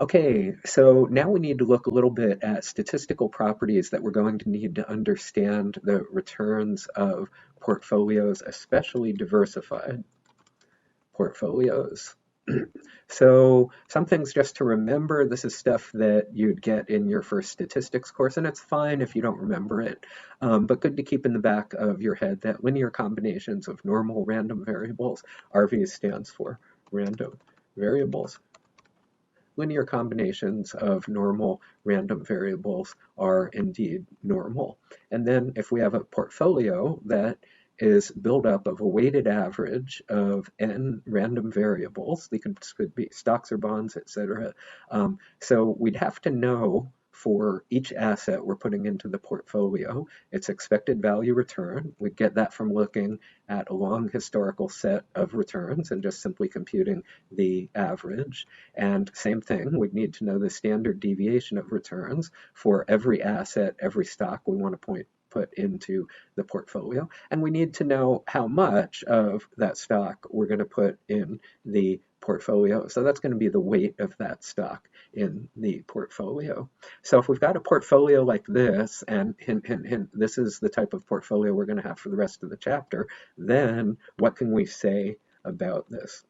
Okay, so now we need to look a little bit at statistical properties that we're going to need to understand the returns of portfolios, especially diversified portfolios. So some things just to remember, this is stuff that you'd get in your first statistics course, and it's fine if you don't remember it, but good to keep in the back of your head that linear combinations of normal random variables, RV stands for random variables. Linear combinations of normal random variables are indeed normal. And then if we have a portfolio that is built up of a weighted average of n random variables, they could be stocks or bonds, etc. So we'd have to know for each asset we're putting into the portfolio its expected value return. We get that from looking at a long historical set of returns and just simply computing the average. And same thing, we'd need to know the standard deviation of returns for every asset, every stock we want to put into the portfolio. And we need to know how much of that stock we're going to put in the portfolio. So that's going to be the weight of that stock in the portfolio. So if we've got a portfolio like this, and hint, hint, hint, this is the type of portfolio we're going to have for the rest of the chapter, then what can we say about this?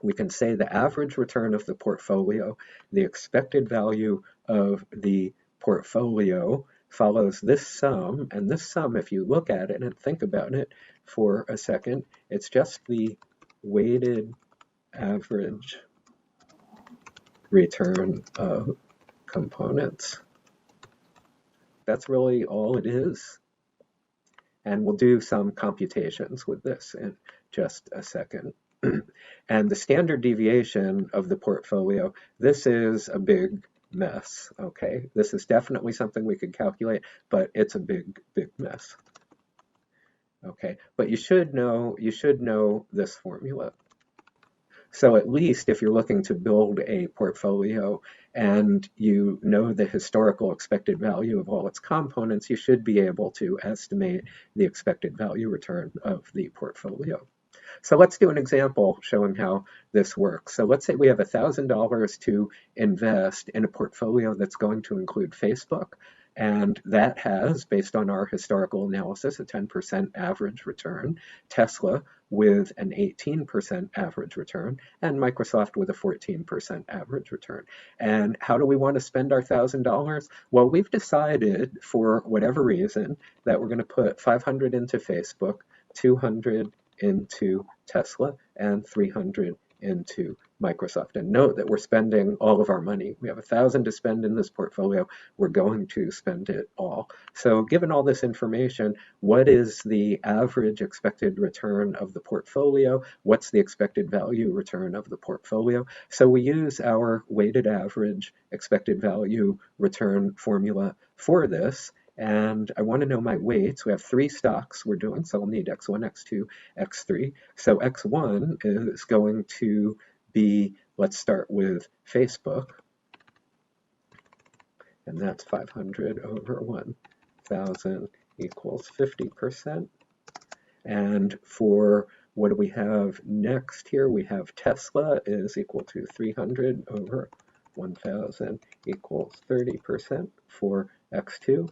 We can say the average return of the portfolio, the expected value of the portfolio follows this sum, and this sum, if you look at it and think about it for a second, it's just the weighted average return of components. That's really all it is. And we'll do some computations with this in just a second. And the standard deviation of the portfolio, this is a big mess, okay? This is definitely something we could calculate, but it's a big, big mess. Okay, but you should know this formula. So at least if you're looking to build a portfolio and you know the historical expected value of all its components, you should be able to estimate the expected value return of the portfolio. So let's do an example showing how this works. So let's say we have $1,000 to invest in a portfolio that's going to include Facebook, and that has, based on our historical analysis, a 10% average return, Tesla with an 18% average return, and Microsoft with a 14% average return. And how do we want to spend our $1,000? Well, we've decided, for whatever reason, that we're going to put 500 into Facebook, 200 into Tesla, and 300 into Microsoft. And note that we're spending all of our money. We have 1,000 to spend in this portfolio. We're going to spend it all. So given all this information, what is the average expected return of the portfolio? What's the expected value return of the portfolio? So we use our weighted average expected value return formula for this. And I want to know my weights. We have 3 stocks we're doing, so I'll need X1, X2, X3. So X1 is going to be, let's start with Facebook, and that's 500 over 1,000 equals 50%. And for what do we have next here? We have Tesla is equal to 300 over 1,000 equals 30% for X2.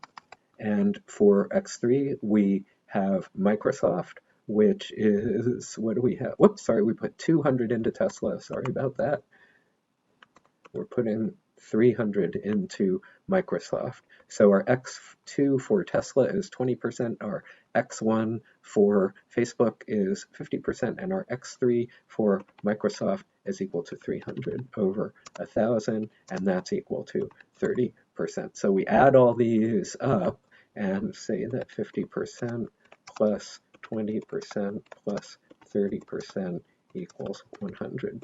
And for X3, we have Microsoft, which is, what do we have? Whoops, sorry, we put 200 into Tesla. Sorry about that. We're putting 300 into Microsoft. So our X2 for Tesla is 20%, our X1 for Facebook is 50%, and our X3 for Microsoft is equal to 300 over 1,000, and that's equal to 30%. So we add all these up and say that 50% plus 20% plus 30% equals 100%.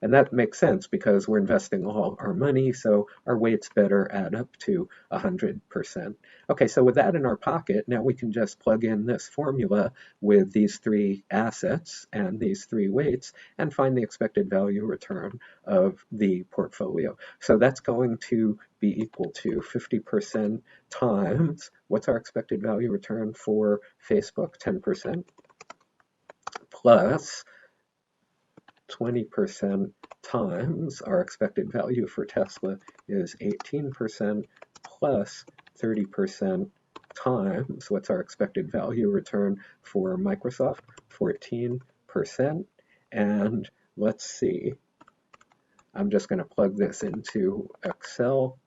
And that makes sense because we're investing all our money, so our weights better add up to 100%. Okay, so with that in our pocket, now we can just plug in this formula with these 3 assets and these 3 weights and find the expected value return of the portfolio. So that's going to be equal to 50% times, what's our expected value return for Facebook? 10%, plus 20% times our expected value for Tesla is 18% plus 30% times what's our expected value return for Microsoft, 14%. And let's see, I'm just going to plug this into Excel.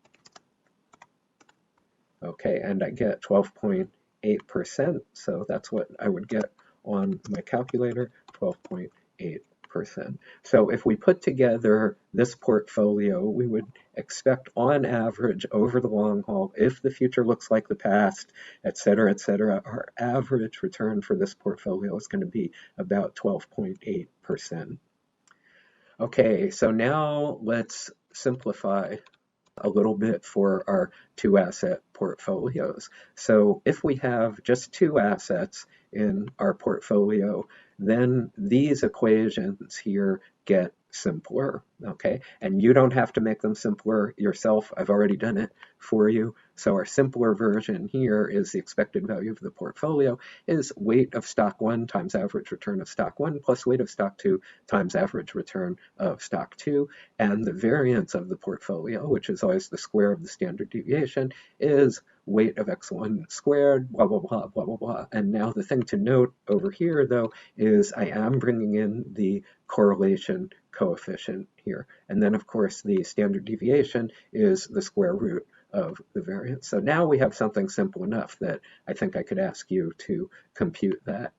Okay, and I get 12.8%, so that's what I would get on my calculator, 12.8%. So if we put together this portfolio, we would expect on average over the long haul, if the future looks like the past, et cetera, our average return for this portfolio is going to be about 12.8%. Okay, so now let's simplify a little bit for our two asset portfolios. So if we have just two assets in our portfolio, then these equations here get simpler, okay? And you don't have to make them simpler yourself. I've already done it for you. So our simpler version here is the expected value of the portfolio is weight of stock 1 times average return of stock 1 plus weight of stock 2 times average return of stock 2. And the variance of the portfolio, which is always the square of the standard deviation, is weight of x1 squared, blah, blah, blah, blah, blah, blah. And now the thing to note over here, though, is I am bringing in the correlation coefficient here. And then, of course, the standard deviation is the square root of the variance. So now we have something simple enough that I think I could ask you to compute that.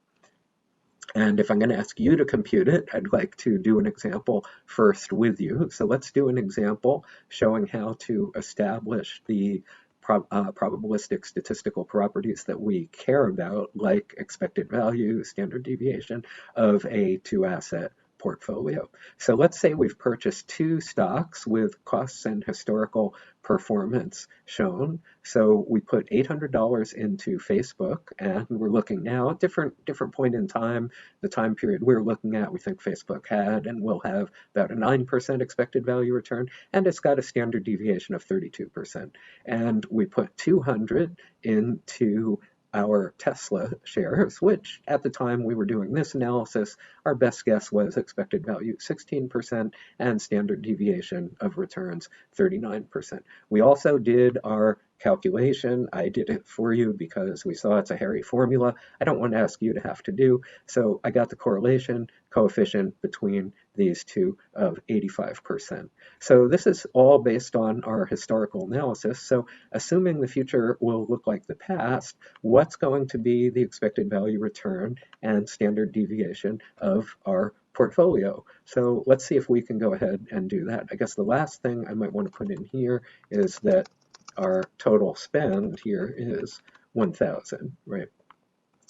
And if I'm going to ask you to compute it, I'd like to do an example first with you. So let's do an example showing how to establish the probabilistic statistical properties that we care about, like expected value, standard deviation of a two-asset portfolio. So let's say we've purchased two stocks with costs and historical performance shown. So we put $800 into Facebook, and we're looking now at different point in time, the time period we're looking at, we think Facebook had and will have about a 9% expected value return, and it's got a standard deviation of 32%. And we put 200 into our Tesla shares, which at the time we were doing this analysis, our best guess was expected value 16% and standard deviation of returns 39%. We also did our calculation. I did it for you because we saw it's a hairy formula. I don't want to ask you to have to do. So I got the correlation coefficient between these two of 85%. So this is all based on our historical analysis. So assuming the future will look like the past, what's going to be the expected value return and standard deviation of our portfolio? So let's see if we can go ahead and do that. I guess the last thing I might want to put in here is that our total spend here is 1,000, right?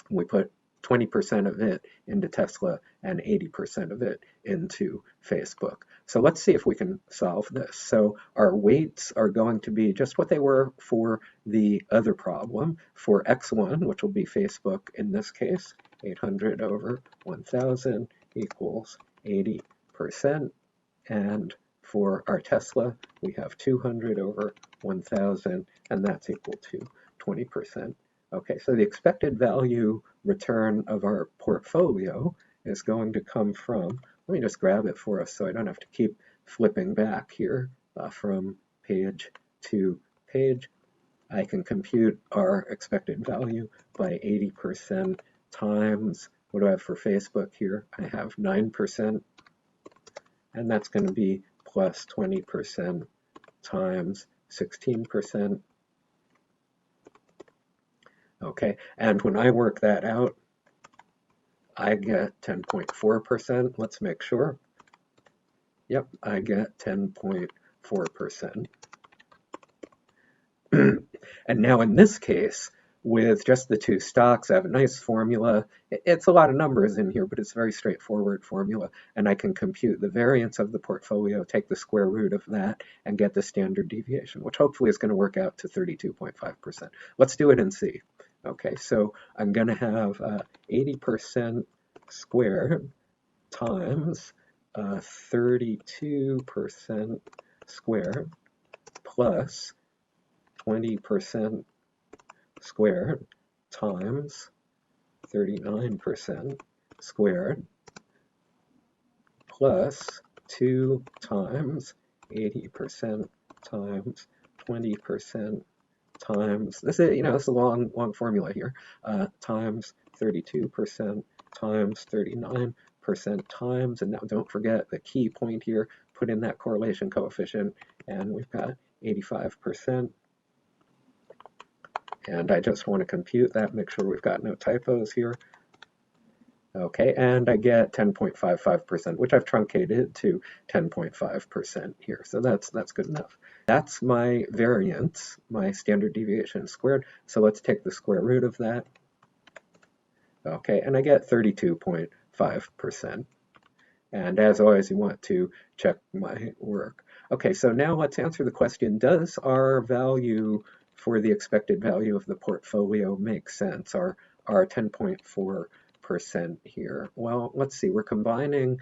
We put 20% of it into Tesla and 80% of it into Facebook. So let's see if we can solve this. So our weights are going to be just what they were for the other problem. For x1, which will be Facebook in this case, 800 over 1,000 equals 80%. And for our Tesla, we have 200 over 1,000, and that's equal to 20%. Okay, so the expected value return of our portfolio is going to come from, let me just grab it for us so I don't have to keep flipping back here from page to page. I can compute our expected value by 80% times, what do I have for Facebook here? I have 9%, and that's going to be plus 20% times 16%. Okay, and when I work that out, I get 10.4%. Let's make sure. Yep, I get 10.4%. And now in this case, with just the two stocks, I have a nice formula. It's a lot of numbers in here, but it's a very straightforward formula. And I can compute the variance of the portfolio, take the square root of that, and get the standard deviation, which hopefully is going to work out to 32.5%. Let's do it and see. Okay, so I'm going to have 80% squared times 32% squared plus 20% squared times 39% squared plus 2 times 80% times 20% times, this is, it's a long formula here, times 32% times 39% times, and now don't forget the key point here, put in that correlation coefficient, and we've got 85%. And I just want to compute that, make sure we've got no typos here. Okay, and I get 10.55%, which I've truncated to 10.5% here. So that's good enough. That's my variance, my standard deviation squared. So let's take the square root of that. Okay, and I get 32.5%. And as always, you want to check my work. Okay, so now let's answer the question, does our value for the expected value of the portfolio make sense, our 10.4% here? Well, let's see, we're combining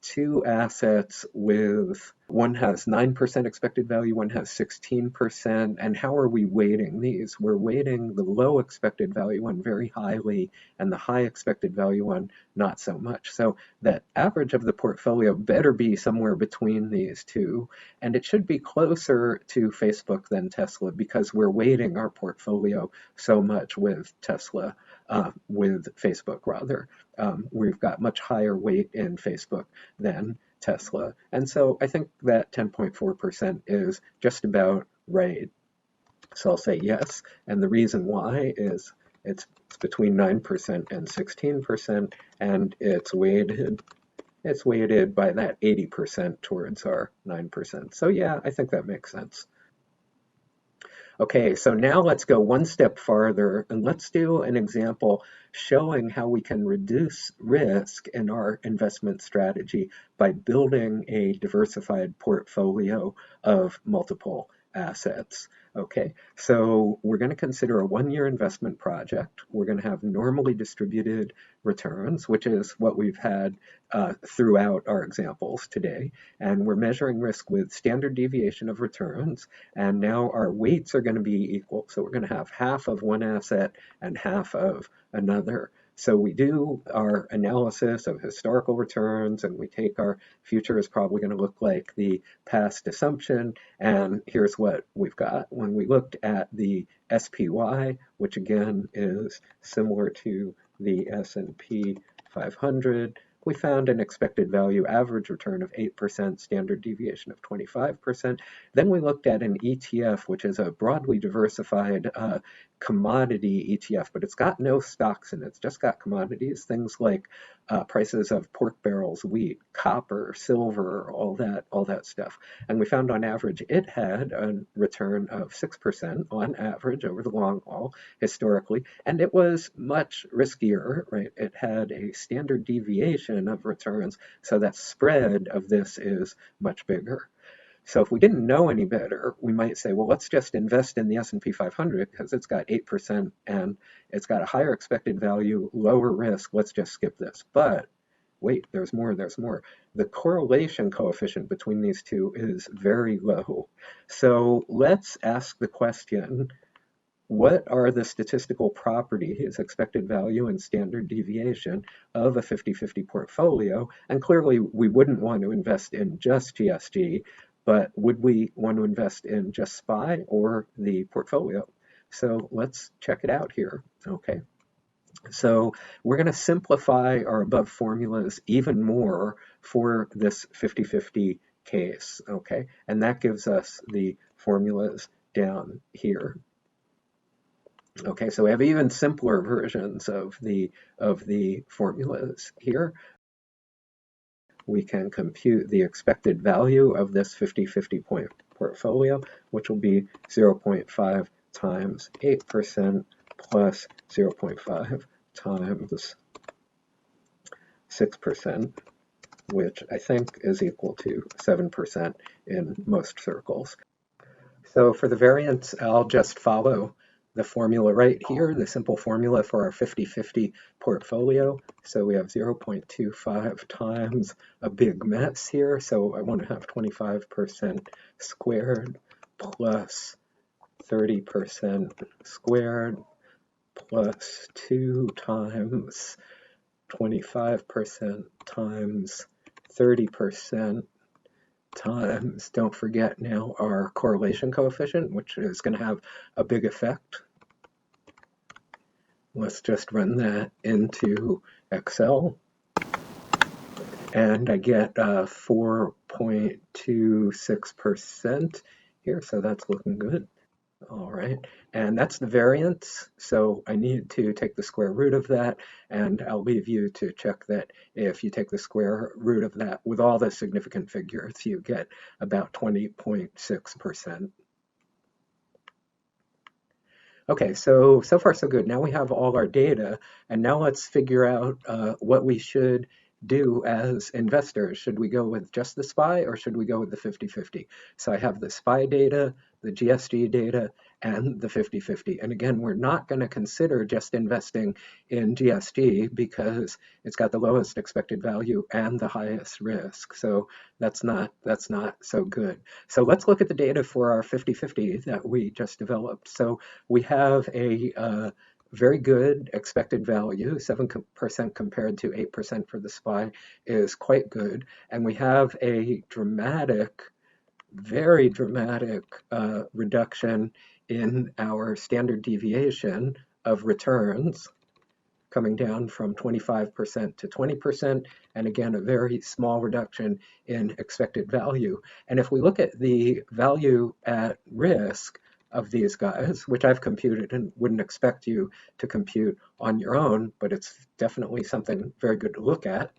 two assets with, one has 9% expected value, one has 16%, and how are we weighting these? We're weighting the low expected value one very highly and the high expected value one not so much. So that average of the portfolio better be somewhere between these two, and it should be closer to Facebook than Tesla because we're weighting our portfolio so much with Tesla, with Facebook rather. We've got much higher weight in Facebook than Tesla. And so I think that 10.4% is just about right. So I'll say yes. And the reason why is it's between 9% and 16%, and it's weighted by that 80% towards our 9%. So yeah, I think that makes sense. Okay, so now let's go one step farther and let's do an example showing how we can reduce risk in our investment strategy by building a diversified portfolio of multiple assets. Okay, so we're going to consider a one-year investment project. We're going to have normally distributed returns, which is what we've had throughout our examples today. And we're measuring risk with standard deviation of returns. And now our weights are going to be equal. So we're going to have half of one asset and half of another. So we do our analysis of historical returns, and we take our future is probably going to look like the past assumption, and here's what we've got. When we looked at the SPY, which again is similar to the S&P 500, we found an expected value average return of 8%, standard deviation of 25%. Then we looked at an ETF, which is a broadly diversified commodity ETF, but it's got no stocks in it. It's just got commodities, things like prices of pork barrels, wheat, copper, silver, all that stuff. And we found on average it had a return of 6% on average over the long haul historically, and it was much riskier, right? It had a standard deviation of returns, so that spread of this is much bigger. So if we didn't know any better, we might say, well, let's just invest in the S&P 500 because it's got 8% and it's got a higher expected value, lower risk. Let's just skip this. But wait, there's more. The correlation coefficient between these two is very low. So let's ask the question, what are the statistical properties, expected value and standard deviation of a 50-50 portfolio? And clearly we wouldn't want to invest in just GSG, but would we want to invest in just SPY or the portfolio? So let's check it out here. Okay. So we're going to simplify our above formulas even more for this 50-50 case. Okay. And that gives us the formulas down here. Okay, so we have even simpler versions of the formulas here. We can compute the expected value of this 50-50 point portfolio, which will be 0.5 times 8% plus 0.5 times 6%, which I think is equal to 7% in most circles. So for the variance, I'll just follow the formula right here, the simple formula for our 50-50 portfolio. So we have 0.25 times a big mess here. So I want to have 25% squared plus 30% squared plus 2 times 25% times 30% times, don't forget now, our correlation coefficient, which is going to have a big effect. Let's just run that into Excel. And I get 4.26% here, so that's looking good. All right, and that's the variance, so I need to take the square root of that, and I'll leave you to check that if you take the square root of that with all the significant figures, you get about 20.6%. Okay, so far so good. Now we have all our data, and now let's figure out what we should do as investors. Should we go with just the SPY or should we go with the 50-50? So I have the SPY data, the GSG data, and the 50-50. And again, we're not going to consider just investing in GSG because it's got the lowest expected value and the highest risk. So that's not so good. So let's look at the data for our 50-50 that we just developed. So we have a very good expected value, 7% compared to 8% for the SPY is quite good. And we have a dramatic, very dramatic reduction in our standard deviation of returns, coming down from 25% to 20%, and again, a very small reduction in expected value. And if we look at the value at risk of these guys, which I've computed and wouldn't expect you to compute on your own, but it's definitely something very good to look at,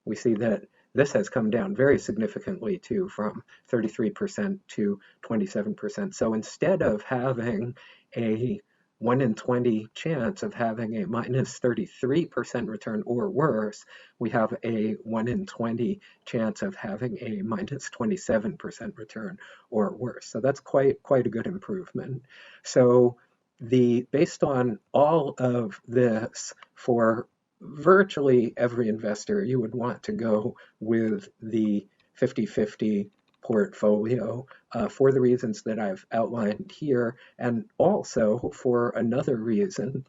we see that this has come down very significantly too, from 33% to 27%. So instead of having a 1 in 20 chance of having a minus 33% return or worse, we have a 1 in 20 chance of having a minus 27% return or worse. So that's quite a good improvement. So based on all of this, for virtually every investor, you would want to go with the 50-50 portfolio for the reasons that I've outlined here, and also for another reason.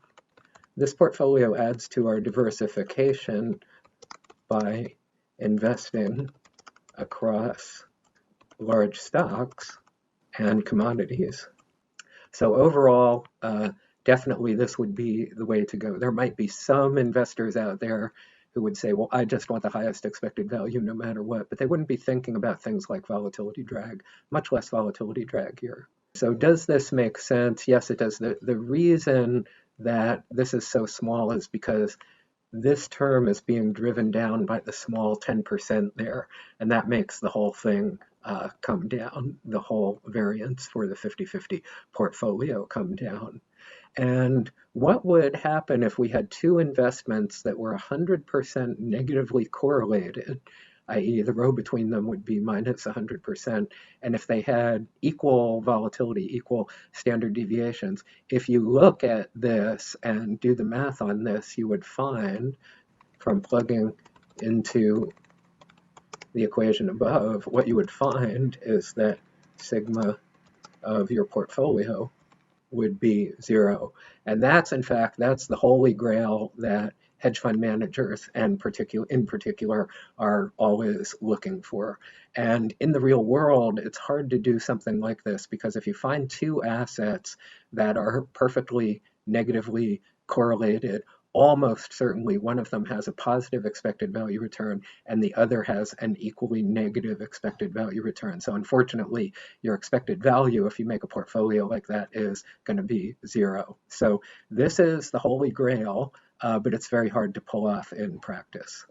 This portfolio adds to our diversification by investing across large stocks and commodities. So overall, definitely this would be the way to go. There might be some investors out there who would say, well, I just want the highest expected value no matter what, but they wouldn't be thinking about things like volatility drag, much less volatility drag here. So does this make sense? Yes, it does. The reason that this is so small is because this term is being driven down by the small 10% there, and that makes the whole thing come down, the whole variance for the 50-50 portfolio come down. And what would happen if we had two investments that were 100% negatively correlated, i.e. the row between them would be minus 100%, and if they had equal volatility, equal standard deviations, if you look at this and do the math on this, you would find, from plugging into the equation above, what you would find is that sigma of your portfolio would be 0. And that's, in fact, that's the holy grail that hedge fund managers and in particular are always looking for. And in the real world, it's hard to do something like this, because if you find two assets that are perfectly negatively correlated, almost certainly one of them has a positive expected value return and the other has an equally negative expected value return. So unfortunately, your expected value, if you make a portfolio like that, is going to be 0. So this is the holy grail, but it's very hard to pull off in practice.